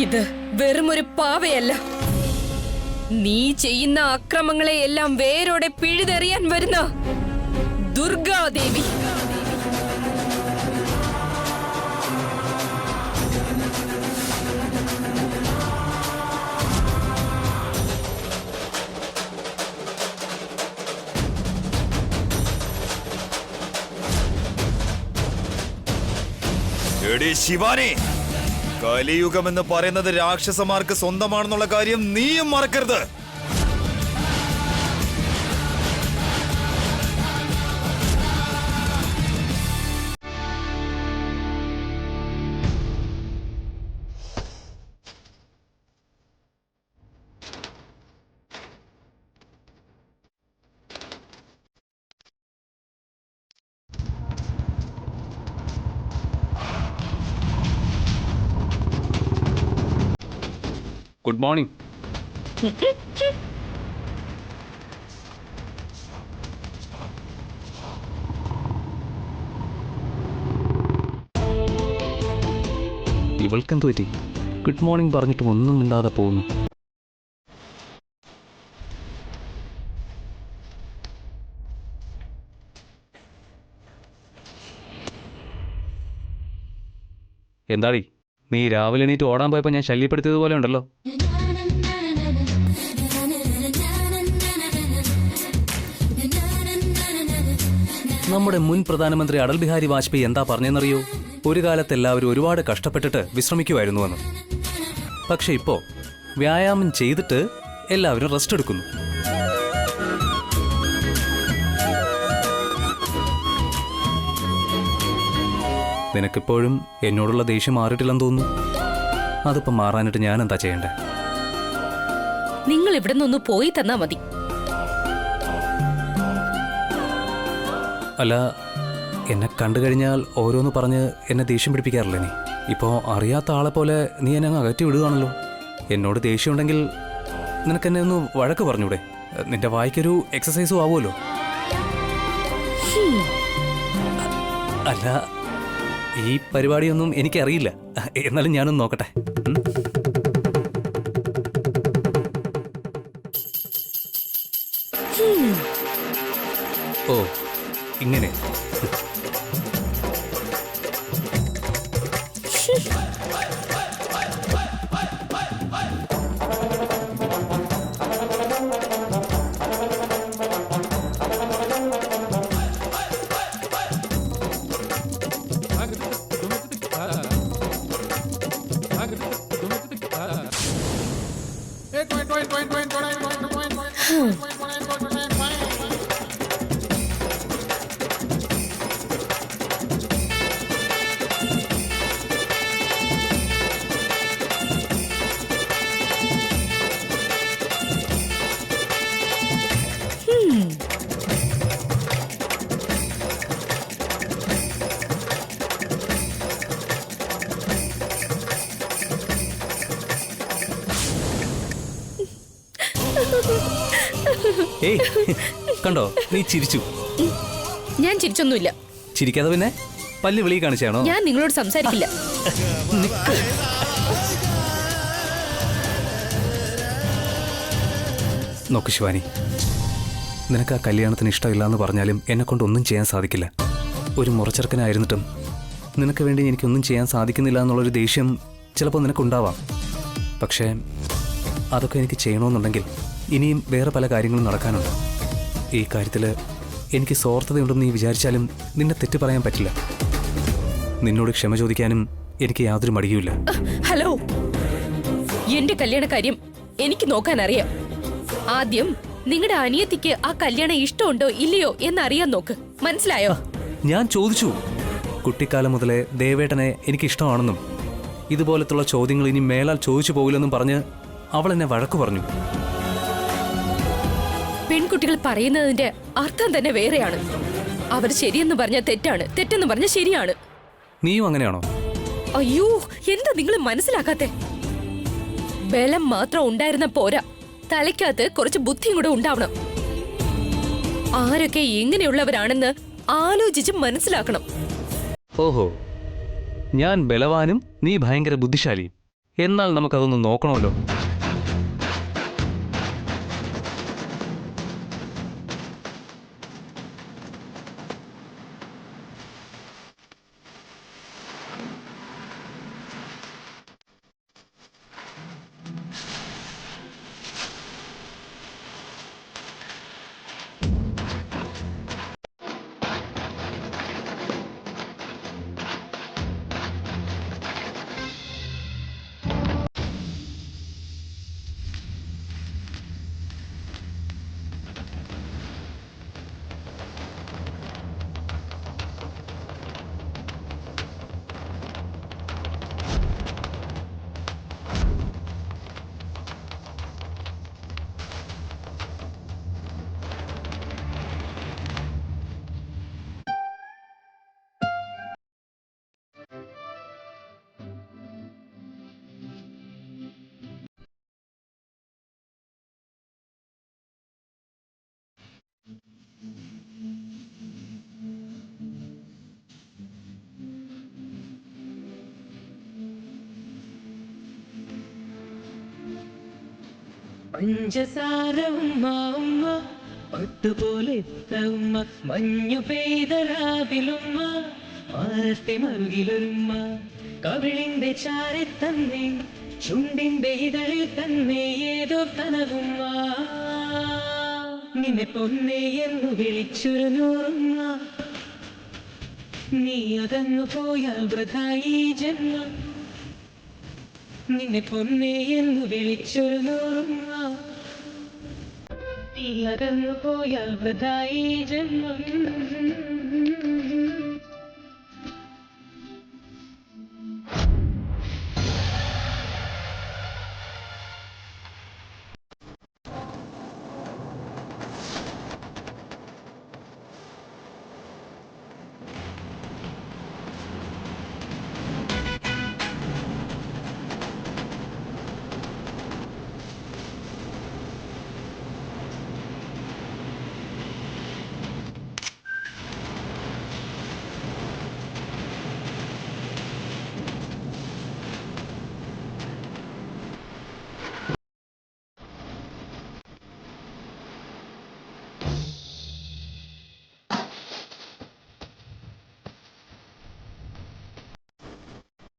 ഇത് വെറുമൊരു പാവയല്ല. നീ ചെയ്യുന്ന അക്രമങ്ങളെയെല്ലാം വേരോടെ പിഴുതെറിയാൻ വരുന്ന ദുർഗാദേവി. ശിവാനി, കലിയുഗമെന്ന് പറയുന്നത് രാക്ഷസന്മാർക്ക് സ്വന്തമാണെന്നുള്ള കാര്യം നീയും മറക്കരുത്. Good morning. ഇവൾക്കെന്തു പറ്റി? ഗുഡ് മോർണിംഗ് പറഞ്ഞിട്ടും ഒന്നും മിണ്ടാതെ പോകുന്നു. എന്താടി, നീ രാവിലെ എണീറ്റ് ഓടാൻ പോയപ്പോൾ ഞാൻ ശല്യപ്പെടുത്തിയതുപോലെ ഉണ്ടല്ലോ. നമ്മുടെ മുൻ പ്രധാനമന്ത്രി അടൽ ബിഹാരി വാജ്പേയി എന്താ പറഞ്ഞെന്നറിയോ? ഒരു കാലത്ത് എല്ലാവരും ഒരുപാട് കഷ്ടപ്പെട്ടിട്ട് വിശ്രമിക്കുമായിരുന്നുവെന്ന്. പക്ഷെ ഇപ്പോ വ്യായാമം ചെയ്തിട്ട് എല്ലാവരും റെസ്റ്റ് എടുക്കുന്നു. നിനക്കിപ്പോഴും എന്നോടുള്ള ദേഷ്യം മാറിയിട്ടില്ലെന്ന് തോന്നുന്നു. അതിപ്പോ മാറാനിട്ട് ഞാൻ എന്താ ചെയ്യണ്ടേ? നിങ്ങൾ ഇവിടെ നിന്നൊന്ന് പോയി തന്നാ മതി. അല്ല, എന്നെ കണ്ടു കഴിഞ്ഞാൽ ഓരോന്ന് പറഞ്ഞ് എന്നെ ദേഷ്യം പിടിപ്പിക്കാറില്ലേ നീ? ഇപ്പോൾ അറിയാത്ത ആളെ പോലെ നീ എന്നെ അങ്ങ് അകറ്റി വിടുകയാണല്ലോ. എന്നോട് ദേഷ്യം ഉണ്ടെങ്കിൽ നിനക്കെന്നെ ഒന്ന് വഴക്ക് പറഞ്ഞൂടെ? നിന്റെ വായിക്കൊരു എക്സസൈസും ആവുമല്ലോ. അല്ല, ഈ പരിപാടിയൊന്നും എനിക്കറിയില്ല. എന്നാലും ഞാനൊന്ന് നോക്കട്ടെ. ഓ, ഇങ്ങനെ. ഏയ്, കണ്ടോ, നീ ചിരിച്ചു. ഞാൻ ചിരിച്ചൊന്നുമില്ല. ചിരിക്കാതെ പിന്നെ പല്ല് വിളി കാണിച്ചാണോ? ഞാൻ നിങ്ങളോട് സംസാരിക്കില്ല. നോക്ക് ശിവാനി, നിനക്ക് ആ കല്യാണത്തിന് ഇഷ്ടമില്ല എന്ന് പറഞ്ഞാലും എന്നെ കൊണ്ടൊന്നും ചെയ്യാൻ സാധിക്കില്ല. ഒരു മുറച്ചെറുക്കനായിരുന്നിട്ടും നിനക്ക് വേണ്ടി എനിക്കൊന്നും ചെയ്യാൻ സാധിക്കുന്നില്ല എന്നുള്ളൊരു ദേഷ്യം ചിലപ്പോൾ നിനക്കുണ്ടാവാം. പക്ഷേ അതൊക്കെ എനിക്ക് ചെയ്യണമെന്നുണ്ടെങ്കിൽ ഇനിയും വേറെ പല കാര്യങ്ങളും നടക്കാനുണ്ട്. ഈ കാര്യത്തിൽ എനിക്ക് സ്വാർത്ഥതയുണ്ടെന്ന് നീ വിചാരിച്ചാലും നിന്നെ തെറ്റ് പറയാൻ പറ്റില്ല. നിന്നോട് ക്ഷമ ചോദിക്കാനും എനിക്ക് യാതൊരു മടിയുമില്ല. ഹലോ, എന്റെ കല്യാണ കാര്യം എനിക്ക് നോക്കാൻ അറിയാം. ആദ്യം നിങ്ങളുടെ അനിയത്തിക്ക് ആ കല്യാണം ഇഷ്ടമുണ്ടോ ഇല്ലയോ എന്നറിയാൻ നോക്ക്. മനസ്സിലായോ? ഞാൻ ചോദിച്ചു. കുട്ടിക്കാലം മുതലേ ദേവേട്ടനെ എനിക്ക് ഇഷ്ടമാണെന്നും ഇതുപോലത്തുള്ള ചോദ്യങ്ങൾ ഇനി മേലാൽ ചോദിച്ചു പോകില്ലെന്നും പറഞ്ഞ് അവൾ എന്നെ വഴക്കു പറഞ്ഞു. പെൺകുട്ടികൾ പറയുന്നതിന്റെ അർത്ഥം തന്നെ വേറെയാണ്. അവർ ശരിയെന്ന് പറഞ്ഞാൽ തെറ്റാണ്, തെറ്റെന്ന് പറഞ്ഞാൽ ശരിയാണ്. നീയും അങ്ങനെയാണോ? അയ്യോ, എന്താ നിങ്ങൾ മനസ്സിലാക്കാത്തെ? ബലം മാത്രം ഉണ്ടായിരുന്ന പോരാ, തലയ്ക്കകത്ത് കുറച്ച് ബുദ്ധിയും കൂടെ ഉണ്ടാവണം. ആരൊക്കെ എങ്ങനെയുള്ളവരാണെന്ന് ആലോചിച്ച് മനസ്സിലാക്കണം. ഓഹോ, ഞാൻ ബലവാനും നീ ഭയങ്കര ബുദ്ധിശാലിയും. എന്നാൽ നമുക്കതൊന്ന് നോക്കണമല്ലോ. പഞ്ചസാര ഉമ്മ ഉമ്മ ഒട്ടുപോലെത്ത ഉമ്മ മഞ്ഞു പെയ്ത രാവിലുമ്മ മാറത്തെ മറുകിലൊരുമ്മ കവിളിന്റെ ചാരെ തന്നെ ചുണ്ടിന്റെ ഇതളിൽ തന്നെ ഏതോ തനവുമ്മ നിന്നെ പൊന്നെ എന്ന് വിളിച്ചൊരു നൂറുമ്മ നീ അതങ്ങു പോയാൽ വൃഥായി ജന്മം നിന്നെ പൊന്നെ എന്ന് വിളിച്ചൊരു നൂറുമ്മ നീ അകന്നു പോയാൽ വൃഥായി ജന്മം.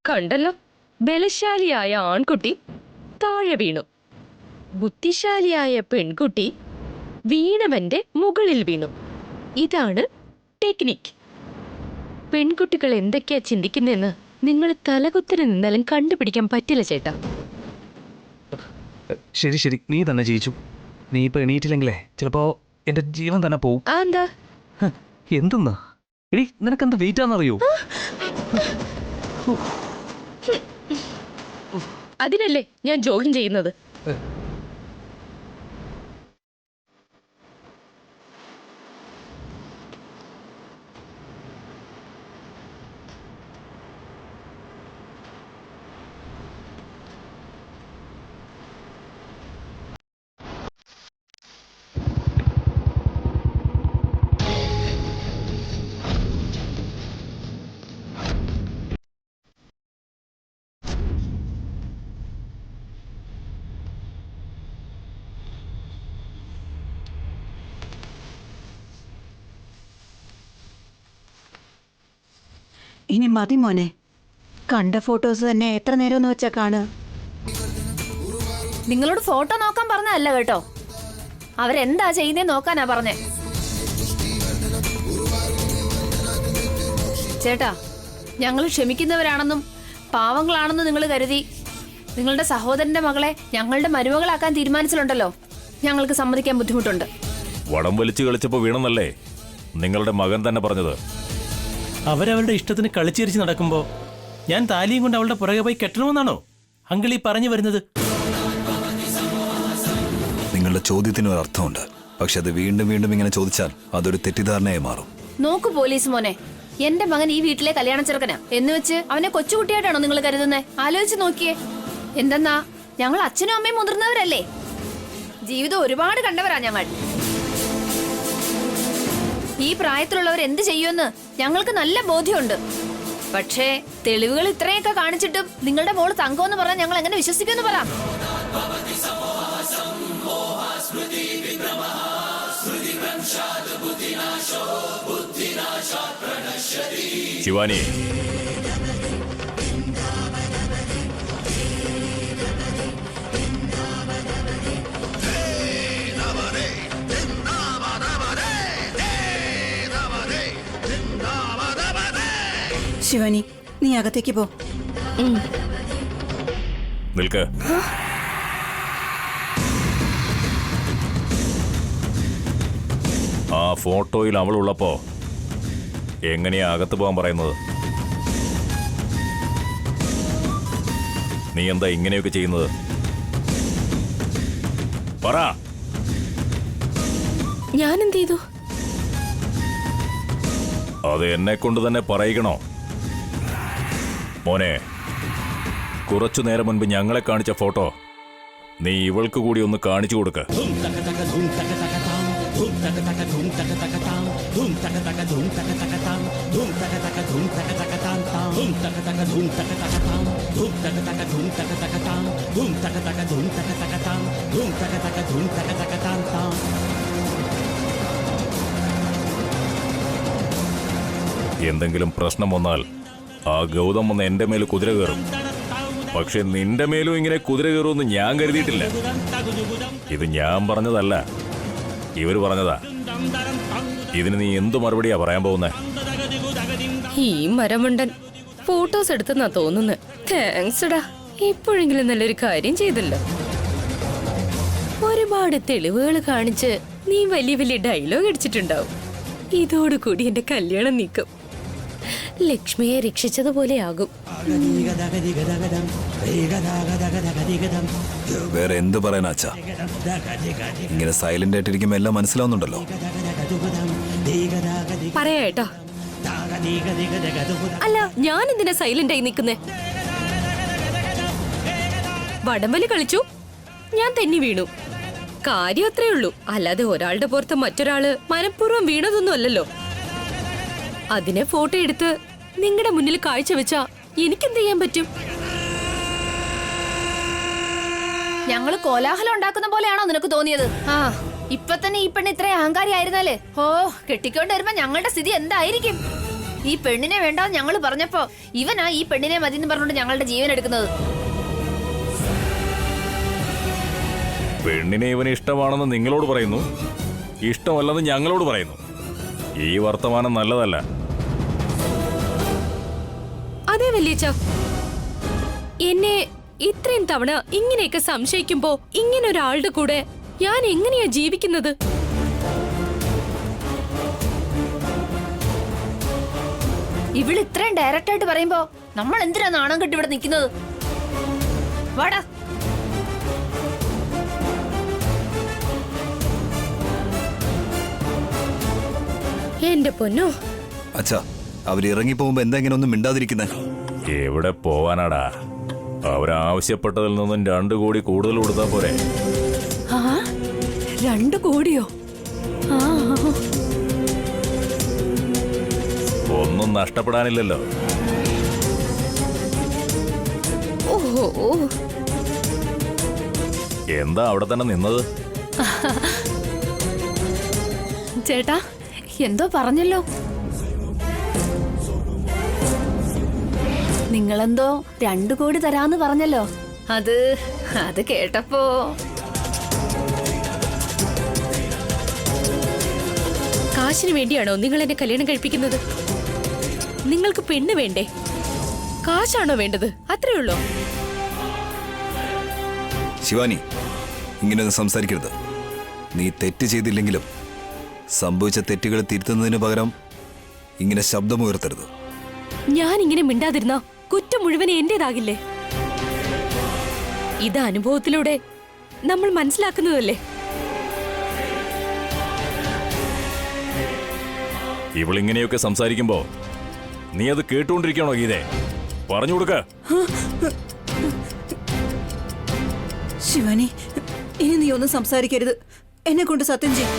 കണ്ടല്ലോ, ബലശാലിയായ ആൺകുട്ടി താഴെ വീണു, ബുദ്ധിശാലിയായ പെൺകുട്ടി വീണവന്റെ മുകളിൽ വീണു. ഇതാണ് ടെക്നിക്ക്. പെൺകുട്ടികൾ എന്തൊക്കെയാ ചിന്തിക്കുന്നതെന്ന് നിങ്ങൾ തലകുത്തനെ നിന്നാലും കണ്ടുപിടിക്കാൻ പറ്റില്ല ചേട്ടാ. ശരി ശരി, നീ തന്നെ ജയിച്ചു. നീ ഇപ്പൊ എണീറ്റില്ലെങ്കിലേ ചിലപ്പോ എന്റെ ജീവൻ തന്നെ പോവും. ആ എന്താ എന്തെന്നാ എടി, നിനക്കെന്ത് വെയിറ്റ് ആണെന്നറിയോ? അതിനല്ലേ ഞാൻ ജോഗിങ് ചെയ്യുന്നത്. ഇനി മതി മോനെ, കണ്ട ഫോട്ടോസ് തന്നെ എത്ര നേരം എന്ന് വെച്ചാ കാണുക. നിങ്ങളോട് ഫോട്ടോ നോക്കാൻ പറഞ്ഞതല്ല കേട്ടോ, അവരെന്താ ചെയ്യുന്നേ നോക്കാനാ പറഞ്ഞേ. ചേട്ടാ, ഞങ്ങൾ ക്ഷമിക്കുന്നവരാണെന്നും പാവങ്ങളാണെന്നും നിങ്ങൾ കരുതി നിങ്ങളുടെ സഹോദരന്റെ മകളെ ഞങ്ങളുടെ മരുമകളാക്കാൻ തീരുമാനിച്ചിട്ടുണ്ടല്ലോ, ഞങ്ങൾക്ക് സമ്മതിക്കാൻ ബുദ്ധിമുട്ടുണ്ട്. വടം വലിച്ചു കളിച്ചപ്പോ വീണെന്നല്ലേ നിങ്ങളുടെ മകൻ തന്നെ പറഞ്ഞത്. അവരവരുടെ ഇഷ്ടത്തിന് കളിച്ചിരിച്ച് നടക്കുമ്പോൾ ഞാൻ താലിയും കൊണ്ട് അവളുടെ പുറകെ പോയി കെട്ടണമെന്നാണോ അങ്കിൾ ഈ പറഞ്ഞു വരുന്നത്? നിങ്ങളുടെ ചോദ്യത്തിന് ഒരു അർത്ഥമുണ്ട്, പക്ഷെ അത് വീണ്ടും വീണ്ടും ഇങ്ങനെ ചോദിച്ചാൽ അതൊരു തെറ്റിദ്ധാരണയായി മാറും. നോക്കു പോലീസ് മോനെ, എന്റെ മകൻ ഈ വീട്ടിലെ കല്യാണ ചെറുക്കനാ എന്ന് വെച്ച് അവനെ കൊച്ചുകുട്ടിയായിട്ടാണോ നിങ്ങൾ കരുതുന്നേ? ആലോചിച്ച് നോക്കിയേ. എന്തെന്നാ, ഞങ്ങൾ അച്ഛനും അമ്മയും മുതിർന്നവരല്ലേ, ജീവിതം ഒരുപാട് കണ്ടവരാ ഞങ്ങൾ. ഈ പ്രായത്തിലുള്ളവർ എന്ത് ചെയ്യുമെന്ന് ഞങ്ങൾക്ക് നല്ല ബോധ്യമുണ്ട്. പക്ഷേ തെളിവുകൾ ഇത്രയൊക്കെ കാണിച്ചിട്ടും നിങ്ങളുടെ മോള് തങ്കമെന്ന് പറഞ്ഞാൽ ഞങ്ങൾ എങ്ങനെ വിശ്വസിക്കുമെന്ന് പറ. ശിവാനി, ശിവാനി, നീ അകത്തേക്ക് പോ. നിൽക്ക്. ആ ഫോട്ടോയിൽ അവളുള്ളപ്പോ എങ്ങനെയാ അകത്ത് പോകാൻ പറയുന്നത്? നീ എന്താ ഇങ്ങനെയൊക്കെ ചെയ്യുന്നത്? പറ. ഞാൻ എന്ത് ചെയ്തു? അത് എന്നെ കൊണ്ട് തന്നെ പറയിക്കണോ? മോനെ, കുറച്ചു നേരം മുൻപ് ഞങ്ങളെ കാണിച്ച ഫോട്ടോ നീ ഇവൾക്ക് കൂടി ഒന്ന് കാണിച്ചു കൊടുക്ക. എന്തെങ്കിലും പ്രശ്നം വന്നാൽ ആ ഗൗതം വന്ന് എന്റെ മേൽ കുതിര കയറും. പക്ഷെ നിന്റെ മേലും ഇങ്ങനെ കുതിര കയറുമെന്ന് ഞാൻ കരുതിയിട്ടില്ല. ഇത് ഞാൻ പറഞ്ഞതല്ല, ഇവര് പറഞ്ഞതാ. ഇതിന് നീ എന്തു മറുപടിയാ പറയാൻ പോകുന്നേ? ഈ മരമണ്ടൻ ഫോട്ടോസ് എടുത്തെന്നാ തോന്നുന്നത്. താങ്ക്സ് ഡാ, ഇപ്പോഴെങ്കിലും നല്ലൊരു കാര്യം ചെയ്തല്ലോ. ഒരുപാട് തെളിവുകൾ കാണിച്ച് നീ വലിയ വലിയ ഡയലോഗ് അടിച്ചിട്ടുണ്ടാവും. ഇതോടുകൂടി എന്റെ കല്യാണം നീക്കും. ലക്ഷ്മിയെ രക്ഷിച്ചതുപോലെയാകും. വേറെ എന്ത് പറയാനാ അച്ഛാ? ഇങ്ങനെ സൈലന്റ് ആയിട്ടിരിക്കുമ്പോ എല്ലാം മനസ്സിലാവുന്നുണ്ടല്ലോ. പറയാട്ടോ. അല്ല, ഞാൻ എന്തിനാ സൈലന്റ് ആയി നിൽക്കുന്നേ? വടംവലി കളിച്ചു, ഞാൻ തെന്നി വീണു. കാര്യം അത്രേ ഉള്ളൂ. അല്ലാതെ ഒരാളുടെ പുറത്ത് മറ്റൊരാള് മനഃപൂർവ്വം വീണതൊന്നും അല്ലല്ലോ. അതിനെ ഫോട്ടോ എടുത്ത് നിങ്ങളുടെ മുന്നിൽ കാഴ്ചവെച്ചാ എനിക്കെന്ത് ചെയ്യാൻ പറ്റും? ഞങ്ങള് കോലാഹലം ഉണ്ടാക്കുന്ന പോലെയാണോ നിനക്ക് തോന്നിയത്? ആ, ഇപ്പൊ തന്നെ ഈ പെണ്ണ് ഇത്ര അഹങ്കാരി ആയിരുന്നാലേ കെട്ടിക്കൊണ്ട് വരുമ്പോ ഞങ്ങളുടെ സ്ഥിതി എന്തായിരിക്കും? ഈ പെണ്ണിനെ വേണ്ടാന്ന് ഞങ്ങൾ പറഞ്ഞപ്പോ ഇവനാ ഈ പെണ്ണിനെ മതി എന്ന് പറഞ്ഞുകൊണ്ട് ഞങ്ങളുടെ ജീവൻ എടുക്കുന്നത്. പെണ്ണിനെ ഇവന് ഇഷ്ടമാണെന്ന് നിങ്ങളോട് പറയുന്നു, ഇഷ്ടമല്ലെന്ന് ഞങ്ങളോട് പറയുന്നു. ഈ വർത്തമാനം നല്ലതല്ല. അതെ വല്യച്ഛ, എന്നെ ഇത്രയും തവണ ഇങ്ങനെയൊക്കെ സംശയിക്കുമ്പോ ഇങ്ങനെ ഒരാളുടെ കൂടെ ഞാൻ എങ്ങനെയാ ജീവിക്കുന്നത്? ഇവള് ഇത്രയും ഡയറക്റ്റ് ആയിട്ട് പറയുമ്പോ നമ്മൾ എന്തിനാ നാണം കെട്ടി ഇവിടെ നിൽക്കുന്നത്? വാടാ. എന്റെ പൊന്നോ. അച്ഛാ, അവരിറങ്ങി പോകുമ്പോ എന്താ ഇങ്ങനെ ഒന്നും മിണ്ടാതിരിക്കുന്നേ? എവിടെ പോവാനാടാ? അവരാവശ്യപ്പെട്ടതിൽ നിന്നും 2 കോടി കൂടുതൽ കൊടുത്താ പോരെ? 2 കോടിയോ? ഒന്നും നഷ്ടപ്പെടാനില്ലല്ലോ. ഓഹോ, എന്താ അവിടെ തന്നെ നിന്നത്? ചേട്ടാ, എന്തോ പറഞ്ഞല്ലോ. നിങ്ങളെന്തോ 2 കോടി തരാന്ന് പറഞ്ഞല്ലോ. അത് കേട്ടപ്പോ കാശിന് വേണ്ടിയാണോ നിങ്ങൾ എന്നെ കല്യാണം കഴിപ്പിക്കുന്നത്? നിങ്ങൾക്ക് പെണ്ണ് വേണ്ടേ? കാശാണോ വേണ്ടത്? അത്രേ ഉള്ളോ? ശിവാനി, ഇങ്ങനെയൊന്നും സംസാരിക്കരുത്. നീ തെറ്റ് ചെയ്തില്ലെങ്കിലും സംഭവിച്ച തെറ്റുകൾ തിരുത്തുന്നതിന് പകരം ഇങ്ങനെ ശബ്ദമുയർത്തരുത്. ഞാൻ ഇങ്ങനെ മിണ്ടാതിരുന്ന കുറ്റം മുഴുവൻ എന്റേതാകില്ലേ? ഇത് അനുഭവത്തിലൂടെ നമ്മൾ മനസ്സിലാക്കുന്നതല്ലേ? ഇവളിങ്ങനെയൊക്കെ സംസാരിക്കുമ്പോ നീ അത് കേട്ടുകൊണ്ടിരിക്കണോ ഗീതേ? പറഞ്ഞു കൊടുക്ക. ശിവാനി, ഇനി നീ ഒന്നും സംസാരിക്കരുത്. എന്നെ കൊണ്ട് സത്യം ചെയ്യും.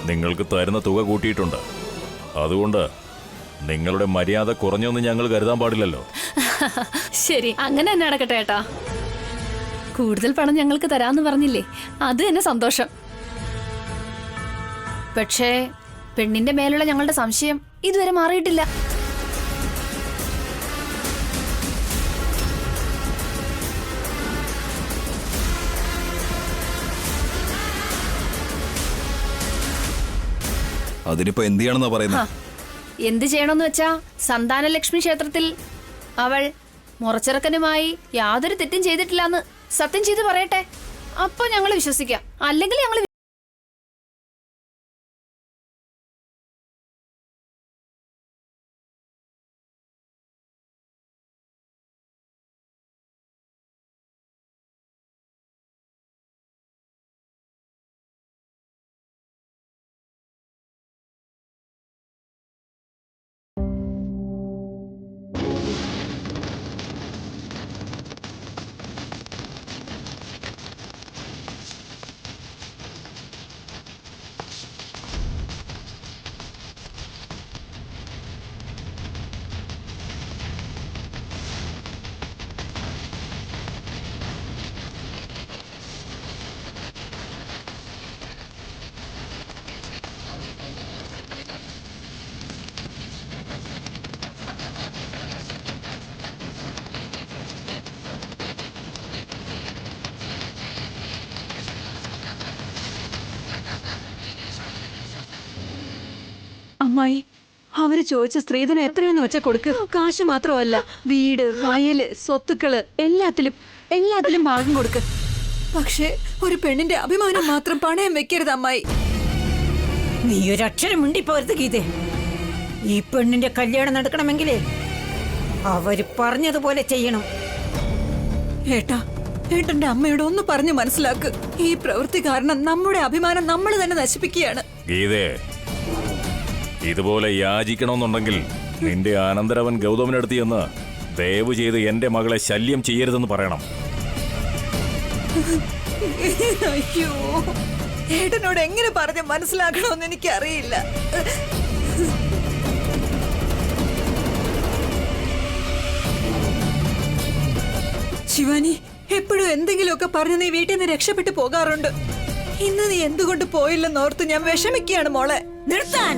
നിങ്ങൾക്ക് തരുന്ന തുക കൂട്ടിയിട്ടുണ്ട്. അതുകൊണ്ട് നിങ്ങളുടെ മര്യാദ കുറഞ്ഞൊന്നും ഞങ്ങൾ കരുതാൻ പാടില്ലല്ലോ. ശരി, അങ്ങനെ തന്നെ നടക്കട്ടെ ഏട്ടാ. കൂടുതൽ പണം ഞങ്ങൾക്ക് തരാന്ന് പറഞ്ഞില്ലേ, അത് തന്നെ സന്തോഷം. പക്ഷേ പെണ്ണിന്റെ മേലുള്ള ഞങ്ങളുടെ സംശയം ഇതുവരെ മാറിയിട്ടില്ല. അതിനിപ്പോ എന്ത് ചെയ്യണമെന്നാ പറയുന്നത്? എന്ത് ചെയ്യണമെന്ന് വെച്ചാ, സന്താനലക്ഷ്മി ക്ഷേത്രത്തിൽ അവൾ മുറച്ചെറുക്കനുമായി യാതൊരു തെറ്റും ചെയ്തിട്ടില്ലെന്ന് സത്യം ചെയ്ത് പറയട്ടെ. അപ്പൊ ഞങ്ങൾ വിശ്വസിക്കാം. അല്ലെങ്കിൽ ഞങ്ങൾ അമ്മായി, അവര് ചോദിച്ച സ്ത്രീധനം എത്രയെന്ന് വെച്ചാ കൊടുക്ക്. കാശ് മാത്രമല്ല, വീട്, വയല്, സ്വത്തുക്കള്, എല്ലാത്തിലും ഭാഗം കൊടുക്ക്. പക്ഷേ ഒരു പെണ്ണിന്റെ അഭിമാനം മാത്രം പണയം വെക്കരുത് അമ്മായി. നീ ഒരക്ഷരം മിണ്ടിപ്പോരുത് ഗീതേ. ഈ പെണ്ണിന്റെ കല്യാണം നടക്കണമെങ്കിലേ അവര് പറഞ്ഞതുപോലെ ചെയ്യണം. ഏട്ടന്റെ അമ്മയോട് ഒന്ന് പറഞ്ഞു മനസ്സിലാക്ക്. ഈ പ്രവൃത്തി കാരണം നമ്മുടെ അഭിമാനം നമ്മൾ തന്നെ നശിപ്പിക്കുകയാണ്. ഗീതേ, ഇതുപോലെ യാചിക്കണമെന്നുണ്ടെങ്കിൽ നിന്റെ അനന്തരവൻ ഗൗതമിനടുത്ത് ചെന്ന് ദയവ് ചെയ്ത് എന്റെ മകളെ ശല്യം ചെയ്യരുതെന്ന് പറയണം. അയ്യോ, ഏട്ടനോട് എങ്ങനെ പറഞ്ഞ് മനസ്സിലാക്കണമെന്ന് എനിക്കറിയില്ല. ശിവാനി, എപ്പോഴും എന്തെങ്കിലുമൊക്കെ പറഞ്ഞ് നീ വീട്ടിൽ നിന്ന് രക്ഷപ്പെട്ടു പോകാറുണ്ട്. ഇന്ന് നീ എന്തുകൊണ്ട് പോയില്ലെന്നോർത്ത് ഞാൻ വിഷമിക്കുകയാണ് മോളെ. നിർത്താൻ!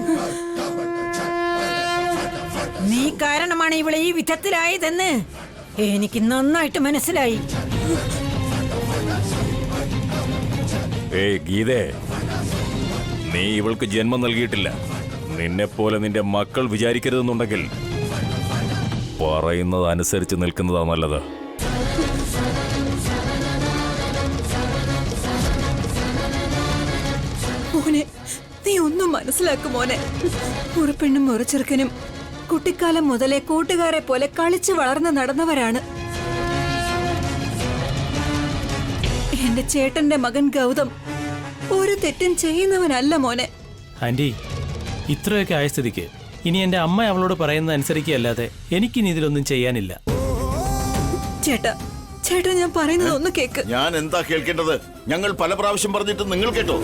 നീ കാരണമാണ് ഇവളെ ഈ വിധത്തിലായതെന്ന് എനിക്ക് നന്നായിട്ട് മനസ്സിലായി. ഏയ് ഗീതേ, നീ ഇവൾക്ക് ജന്മം നൽകിയിട്ടില്ല. നിന്നെപ്പോലെ നിന്റെ മക്കൾ വിചാരിക്കരുതെന്നുണ്ടെങ്കിൽ പറയുന്നത് അനുസരിച്ച് നിൽക്കുന്നതാ നല്ലത്. മോനെ, നീ ഒന്നും മനസ്സിലാക്കും മോനെ. മുറപ്പെണ്ണും മുറച്ചെറുക്കനും കുട്ടിക്കാലം മുതലേ കൂട്ടുകാരെ പോലെ കളിച്ചു വളർന്ന് നടന്നവരാണ്. എന്റെ ചേട്ടന്റെ മകൻ ഗൗതം ഒരു തെറ്റും ചെയ്യുന്നവനല്ല മോനെ. ആന്റി, ഇത്രയൊക്കെ ആയ സ്ഥിതിക്ക് ഇനി എന്റെ അമ്മ അവളോട് പറയുന്നത് അനുസരിക്കുകയല്ലാതെ എനിക്കിനി ഇതിലൊന്നും ചെയ്യാനില്ല. ചേട്ടാ, ഞാൻ പറയുന്നത് ഒന്ന് കേക്ക്. ഞാൻ എന്താ കേൾക്കേണ്ടത്? ഞങ്ങൾ പല പ്രാവശ്യം പറഞ്ഞിട്ട് നിങ്ങൾ കേട്ടോ?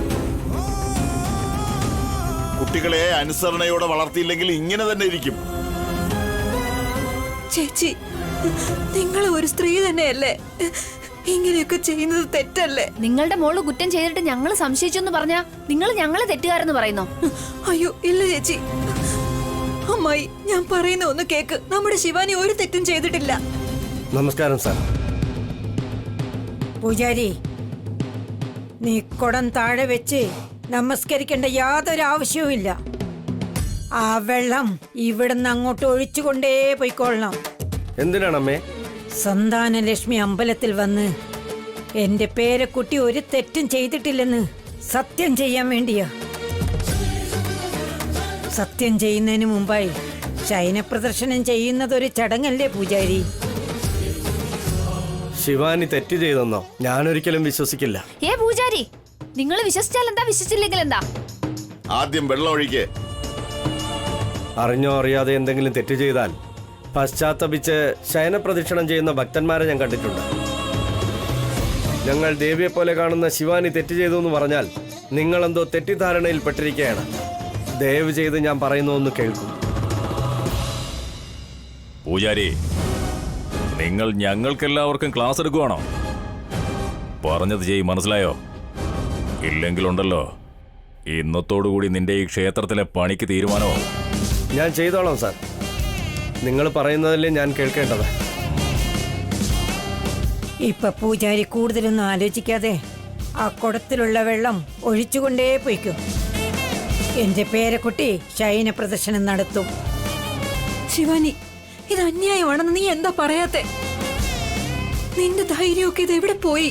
കുട്ടികളെ അനുസരണയോടെ വളർത്തിയില്ലെങ്കിൽ ഇങ്ങനെ തന്നെ ഇരിക്കും. ചേച്ചി, നിങ്ങൾ ഒരു സ്ത്രീ തന്നെയല്ലേ? ഇങ്ങനെയൊക്കെ ചെയ്യുന്നത് തെറ്റല്ലേ? നിങ്ങളുടെ മോള് കുറ്റം ചെയ്തിട്ട് ഞങ്ങൾ സംശയിച്ചെന്ന് പറഞ്ഞാ നിങ്ങൾ ഞങ്ങളെ തെറ്റുകാരെന്ന് പറയുന്നോ? അയ്യോ ഇല്ല ചേച്ചി. അമ്മായി, ഞാൻ പറയുന്ന ഒന്ന് കേക്ക്. നമ്മുടെ ശിവാനി ഒരു തെറ്റും ചെയ്തിട്ടില്ല. നമസ്കാരം സാർ. പൂജാരി, നീ കുടം താഴെ വെച്ച് നമസ്കരിക്കേണ്ട യാതൊരു ആവശ്യവുമില്ല. ആ വെള്ളം ഇവിടുന്ന് അങ്ങോട്ട് ഒഴിച്ചുകൊണ്ടേ പോയിക്കൊള്ളണം. എന്തിനാണമ്മേ? സന്താനലക്ഷ്മി അമ്പലത്തിൽ വന്ന് എന്റെ പേരക്കുട്ടി ഒരു തെറ്റും ചെയ്തിട്ടില്ലെന്ന് സത്യം ചെയ്യാൻ വേണ്ടിയാ. സത്യം ചെയ്യുന്നതിന് മുമ്പായി ശയനപ്രദർശനം ചെയ്യുന്നതൊരു ചടങ്ങല്ലേ പൂജാരി? ശിവാനി തെറ്റ് ചെയ്തെന്നോ? ഞാനൊരിക്കലും വിശ്വസിക്കില്ല. പൂജാരി, നിങ്ങൾ വിശ്വസിച്ചാൽ എന്താ, വിശ്വസിച്ചില്ലെങ്കിൽ എന്താ? ആദ്യം വെള്ളം ഒഴിക്കേ. അറിഞ്ഞോ അറിയാതെ എന്തെങ്കിലും തെറ്റ് ചെയ്താൽ പശ്ചാത്തപിച്ച് ശയനപ്രദക്ഷിണം ചെയ്യുന്ന ഭക്തന്മാരെ ഞാൻ കണ്ടിട്ടുണ്ട്. ഞങ്ങൾ ദേവിയെ പോലെ കാണുന്ന ശിവാനി തെറ്റ് ചെയ്തു എന്ന് പറഞ്ഞാൽ നിങ്ങളെന്തോ തെറ്റിദ്ധാരണയിൽ പെട്ടിരിക്കുകയാണ്. ദയവ് ചെയ്ത് ഞാൻ പറയുന്ന ഒന്ന് കേൾക്കൂ. പൂജാരി, നിങ്ങൾ ഞങ്ങൾക്കെല്ലാവർക്കും ക്ലാസ് എടുക്കുവാണോ? പറഞ്ഞത് ചെയ്, മനസ്സിലായോ? ഇല്ലെങ്കിലുണ്ടല്ലോ ഇന്നത്തോടുകൂടി നിന്റെ ഈ ക്ഷേത്രത്തിലെ പണിക്ക് തീരുമാനമോ? ഞാൻ ചെയ്തോളാം സാർ. നിങ്ങൾ പറയുന്നതല്ലേ ഞാൻ കേൾക്കേണ്ടത്. ഇപ്പൊ പൂജാരി കൂടുതലൊന്നും ആലോചിക്കാതെ ആ കുടത്തിലുള്ള വെള്ളം ഒഴിച്ചുകൊണ്ടേ പോയിക്കും. എന്റെ പേരക്കുട്ടി ശയന പ്രദർശനം നടത്തും. ശിവാനി, ഇത് അന്യായമാണെന്ന് നീ എന്താ പറയാത്തെ? നിന്റെ ധൈര്യമൊക്കെ ഇത് എവിടെ പോയി?